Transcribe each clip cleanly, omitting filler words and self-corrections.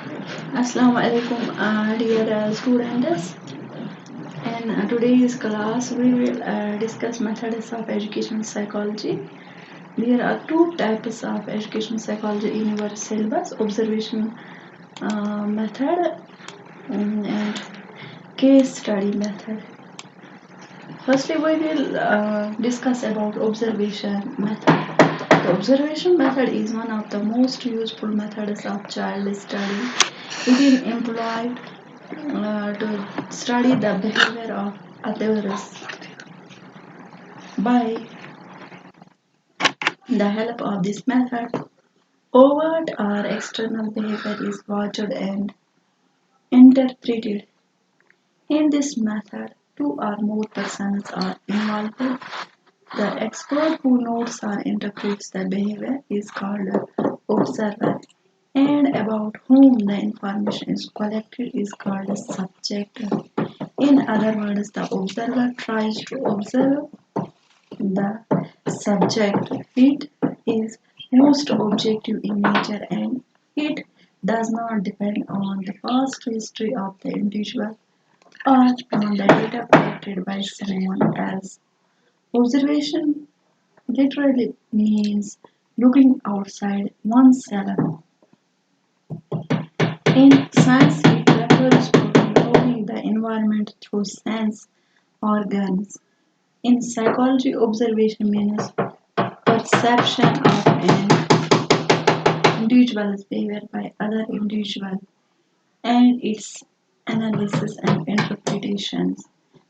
Assalamu alaikum, dear students. In today's class, we will discuss methods of education psychology. There are two types of education psychology in your syllabus: observation method and case study method. Firstly, we will discuss about observation method. The observation method is one of the most useful methods of child study. It is employed to study the behavior of others by the help of this method. Overt or external behavior is watched and interpreted. In this method, two or more persons are involved. The expert who notes or interprets the behavior is called observer, and about whom the information is collected is called a subject. In other words, the observer tries to observe the subject. It is most objective in nature and it does not depend on the past history of the individual or on the data collected by someone else. Observation literally means looking outside oneself. In science, it refers to controlling the environment through sense organs. In psychology, observation means perception of an individual's behavior by other individuals and its analysis and interpretations.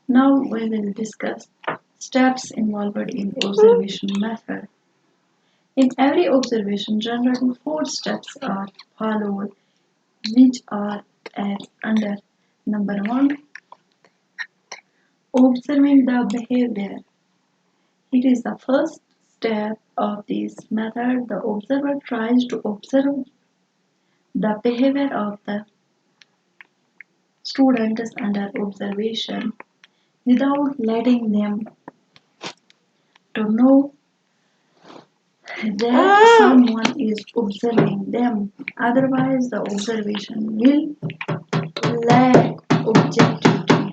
Now we will discuss steps involved in observation method. In every observation, generally four steps are followed, which are as under. Number one, observing the behavior. It is the first step of this method. The observer tries to observe the behavior of the students under observation without letting them to know that someone is observing them. Otherwise, the observation will lack objectivity.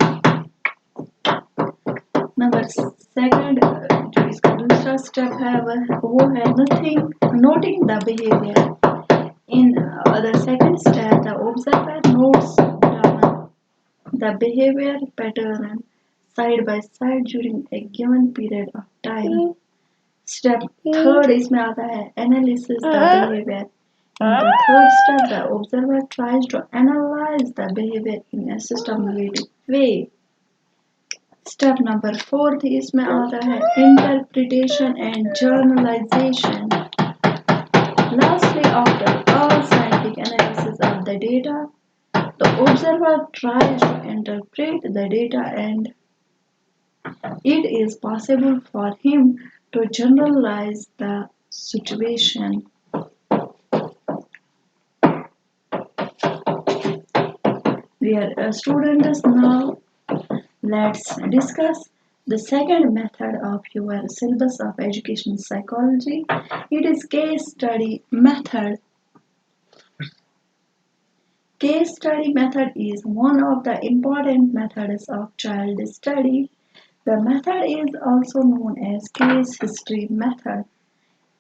Number second, जो इसका दूसरा step है वो है noting the behavior. In the second step, the observer notes down the behavior pattern side by side during a given period of time. Step third इसमें आता है analysis the behavior. In the third step, the observer tries to analyze the behavior in a systematic way. Step number fourth इसमें आता है interpretation and generalization. Lastly, after all scientific analysis of the data, the observer tries to interpret the data and it is possible for him to generalize the situation. Dear students, now let's discuss the second method of your syllabus of education psychology. It is case study method. Case study method is one of the important methods of child study. The method is also known as case history method.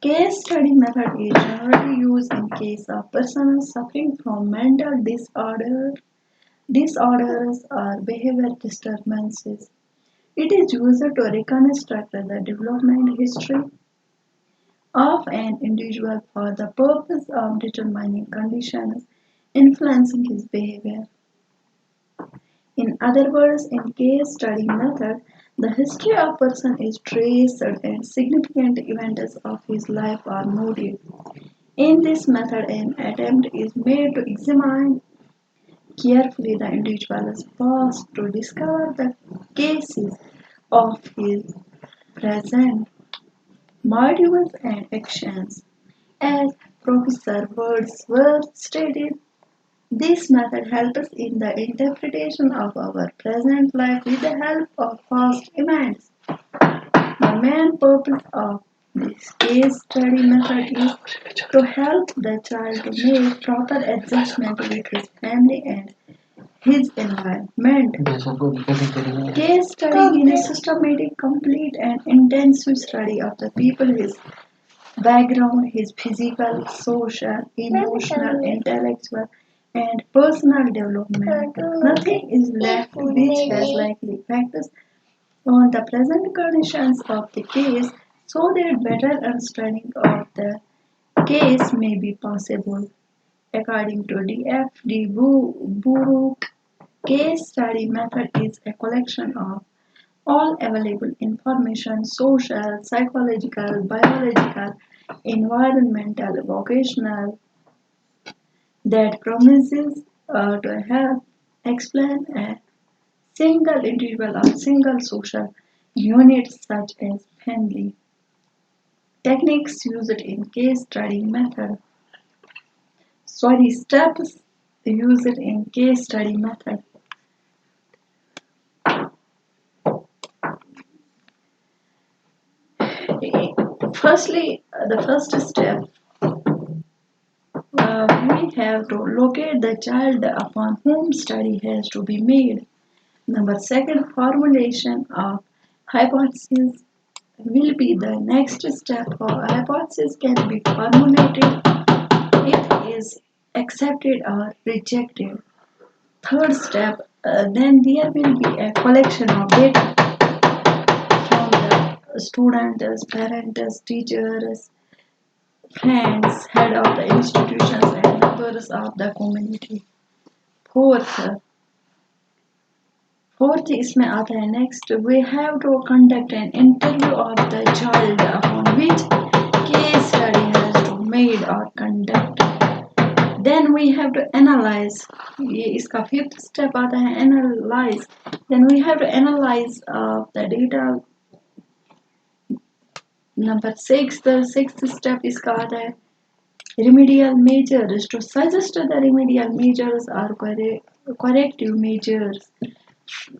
Case study method is generally used in case of persons suffering from mental disorders or behavior disturbances. It is used to reconstruct the development history of an individual for the purpose of determining conditions influencing his behavior. In other words, in case study method, the history of person is traced and significant events of his life are noted. In this method, an attempt is made to examine carefully the individual's past to discover the cases of his present motives and actions. As Professor Wordsworth stated, this method helps us in the interpretation of our present life with the help of past events. The main purpose of This case study method is to help the child to make proper adjustment with his family and his environment. Case study in a systematic, complete, and intensive study of the people, his background, his physical, social, emotional, intellectual, and personal development. Nothing is left which has likely factors on the present conditions of the case so that better understanding of the case may be possible. According to D.F.D. Buruk, case study method is a collection of all available information, social, psychological, biological, environmental, vocational, that promises to help explain a single individual or single social unit such as family. Techniques used in case study method. Sorry, steps used in case study method. Firstly, the first step, we have to locate the child upon whom study has to be made. Number second, formulation of hypothesis will be the next step. A hypothesis can be formulated, it is accepted or rejected. Third step, then there will be a collection of data from the students, parents, teachers, friends, head of the institutions, and members of the community. Fourth, fourth इसमें आता है next, we have to conduct an interview of the child upon which case study has to made or conducted. Then we have to analyze. ये इसका fifth step आता है analyze. Then we have to analyze the data. Number six, the sixth step इसका आता है remedial measures, to suggest the remedial measures or corrective measures.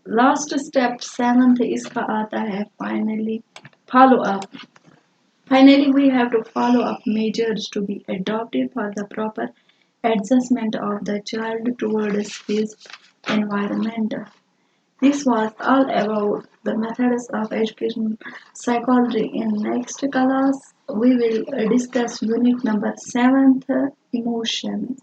Last step seventh इसका आता है finally follow up. Finally, we have to follow up measures to be adopted for the proper adjustment of the child towards his environment. This was all about the methods of education psychology. In next class, we will discuss unit number 7th, emotions.